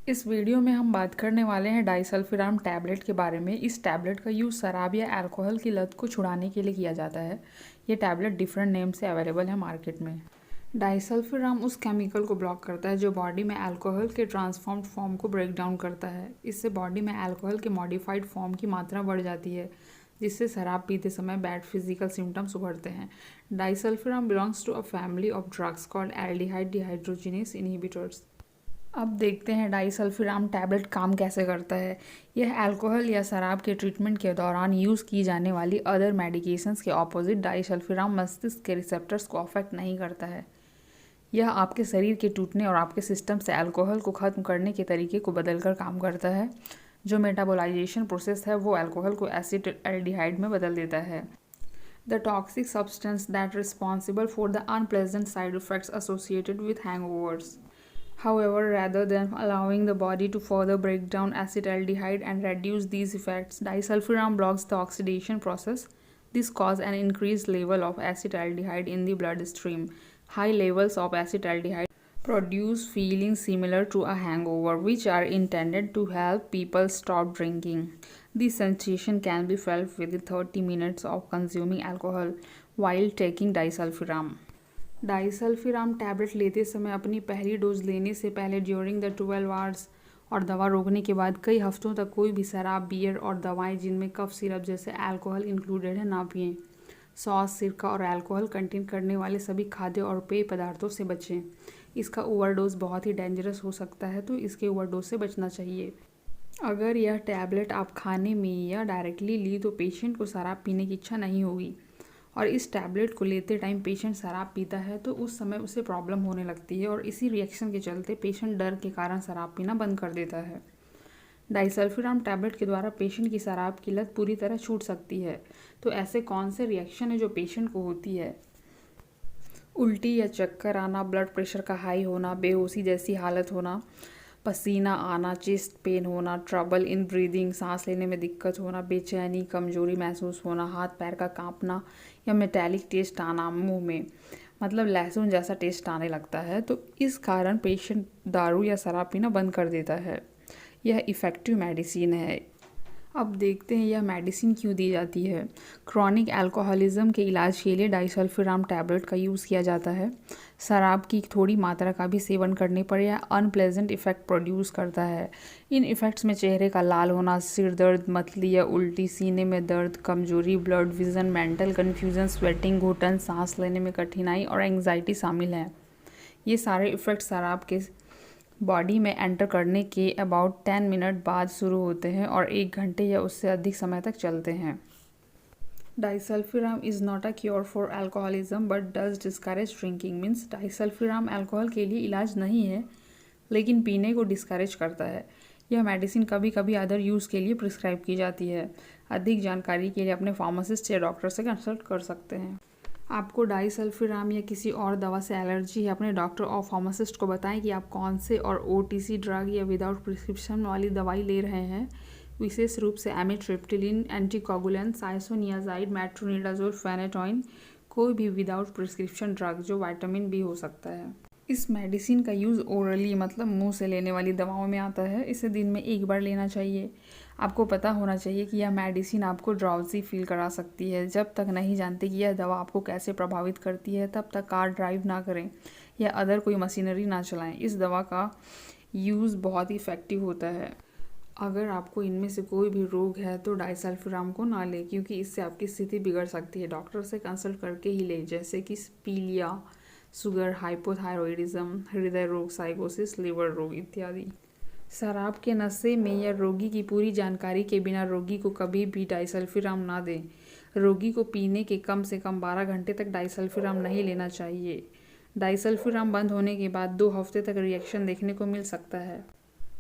इस वीडियो में हम बात करने वाले हैं डाइसल्फिराम टैबलेट के बारे में। इस टैबलेट का यूज़ शराब या अल्कोहल की लत को छुड़ाने के लिए किया जाता है। ये टैबलेट डिफरेंट नेम से अवेलेबल है मार्केट में। डाइसल्फिराम उस केमिकल को ब्लॉक करता है जो बॉडी में अल्कोहल के ट्रांसफॉर्म्ड फॉर्म को ब्रेक डाउन करता है। इससे बॉडी में अल्कोहल के मॉडिफाइड फॉर्म की मात्रा बढ़ जाती है, जिससे शराब पीते समय बैड फिजिकल सिम्टम्स उभरते हैं। Disulfiram belongs to a family of drugs called aldehyde dehydrogenase inhibitors. अब देखते हैं डाइसल्फिराम टैबलेट काम कैसे करता है। यह अल्कोहल या शराब के ट्रीटमेंट के दौरान यूज़ की जाने वाली अदर मेडिकेशंस के ऑपोजिट डाइसल्फिराम मस्तिष्क के रिसेप्टर्स को अफेक्ट नहीं करता है। यह आपके शरीर के टूटने और आपके सिस्टम से अल्कोहल को ख़त्म करने के तरीके को बदलकर काम करता है। जो मेटाबोलाइजेशन प्रोसेस है वो अल्कोहल को एसिटाल्डिहाइड में बदल देता है। The toxic substance that responsible for the unpleasant side effects associated with hangovers. However, rather than allowing the body to further break down acetaldehyde and reduce these effects, disulfiram blocks the oxidation process. This causes an increased level of acetaldehyde in the bloodstream. High levels of acetaldehyde produce feelings similar to a hangover, which are intended to help people stop drinking. This sensation can be felt within 30 minutes of consuming alcohol while taking disulfiram. Disulfiram tablet लेते समय अपनी पहली dose लेने से पहले during the 12 hours और दवा रोकने के बाद कई हफ्तों तक कोई भी शराब, बियर और दवाएं जिनमें कफ सिरप जैसे अल्कोहल इंक्लूडेड है ना पिएं। सॉस, सिरका और अल्कोहल कंटेन करने वाले सभी खाद्य और पेय पदार्थों से बचें। इसका ओवरडोज बहुत ही डेंजरस हो सकता है, तो इसके ओवरडोज से बचना चाहिए। अगर यह टैबलेट आप खाने में या डायरेक्टली ली तो पेशेंट को शराब पीने की इच्छा नहीं होगी, और इस टैबलेट को लेते टाइम पेशेंट शराब पीता है तो उस समय उसे प्रॉब्लम होने लगती है, और इसी रिएक्शन के चलते पेशेंट डर के कारण शराब पीना बंद कर देता है। डाइसल्फिराम टैबलेट के द्वारा पेशेंट की शराब की लत पूरी तरह छूट सकती है। तो ऐसे कौन से रिएक्शन है जो पेशेंट को होती है? उल्टी या चक्कर आना, ब्लड प्रेशर का हाई होना, बेहोशी जैसी हालत होना, पसीना आना, चेस्ट पेन होना, ट्रबल इन ब्रीदिंग, सांस लेने में दिक्कत होना, बेचैनी, कमजोरी महसूस होना, हाथ पैर का कांपना या मेटालिक टेस्ट आना मुंह में, मतलब लहसुन जैसा टेस्ट आने लगता है, तो इस कारण पेशेंट दारू या शराब पीना बंद कर देता है। यह इफ़ेक्टिव मेडिसिन है। अब देखते हैं यह मेडिसिन क्यों दी जाती है। क्रॉनिक अल्कोहलिज्म के इलाज के लिए डाइसल्फिराम टैबलेट का यूज़ किया जाता है। शराब की थोड़ी मात्रा का भी सेवन करने पर यह अनप्लेजेंट इफेक्ट प्रोड्यूस करता है। इन इफ़ेक्ट्स में चेहरे का लाल होना, सिर दर्द, मतली या उल्टी, सीने में दर्द, कमजोरी, blood vision, mental confusion, sweating, घुटन, सांस लेने में कठिनाई और एंग्जाइटी शामिल हैं। ये सारे इफ़ेक्ट शराब के बॉडी में एंटर करने के अबाउट 10 मिनट बाद शुरू होते हैं और 1 घंटे या उससे अधिक समय तक चलते हैं। Disulfiram is not a cure for alcoholism but does discourage drinking. Means disulfiram alcohol के लिए इलाज नहीं है, लेकिन पीने को डिस्करेज करता है। यह मेडिसिन कभी कभी अदर यूज़ के लिए प्रिस्क्राइब की जाती है। अधिक जानकारी के लिए अपने फार्मासिस्ट या डॉक्टर से कंसल्ट कर सकते हैं। आपको डाइसल्फिराम या किसी और दवा से एलर्जी है, अपने डॉक्टर और फार्मासिस्ट को बताएं कि आप कौन से और ओटीसी ड्रग या विदाउट प्रिस्क्रिप्शन वाली दवाई ले रहे हैं। विशेष रूप से एमिट्रिप्टिलिन, एंटीकोगुलेंट्स, आइसोनियाजाइड, मेट्रोनिडाजोल, फेनेटोइन, कोई भी विदाउट प्रिस्क्रिप्शन ड्रग जो विटामिन बी हो सकता है। इस मेडिसिन का यूज़ ओरली मतलब मुंह से लेने वाली दवाओं में आता है। इसे दिन में 1 बार लेना चाहिए। आपको पता होना चाहिए कि यह मेडिसिन आपको ड्राउजी फील करा सकती है। जब तक नहीं जानते कि यह दवा आपको कैसे प्रभावित करती है, तब तक कार ड्राइव ना करें या अदर कोई मशीनरी ना चलाएं। इस दवा का यूज़ बहुत ही इफ़ेक्टिव होता है। अगर आपको इनमें से कोई भी रोग है तो डाइसल्फिराम को ना लें, क्योंकि इससे आपकी स्थिति बिगड़ सकती है। डॉक्टर से कंसल्ट करके ही लें, जैसे कि पीलिया, शुगर, हाइपोथायरॉयडिज्म, हृदय रोग, साइकोसिस, लिवर रोग इत्यादि। शराब के नशे में या रोगी की पूरी जानकारी के बिना रोगी को कभी भी डाइसल्फिराम ना दें। रोगी को पीने के कम से कम 12 घंटे तक डाइसल्फिराम नहीं लेना चाहिए। डाइसल्फिराम बंद होने के बाद 2 हफ्ते तक रिएक्शन देखने को मिल सकता है।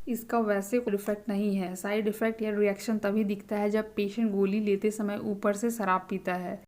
इसका वैसे कोई इफेक्ट नहीं है। साइड इफेक्ट या रिएक्शन तभी दिखता है जब पेशेंट गोली लेते समय ऊपर से शराब पीता है।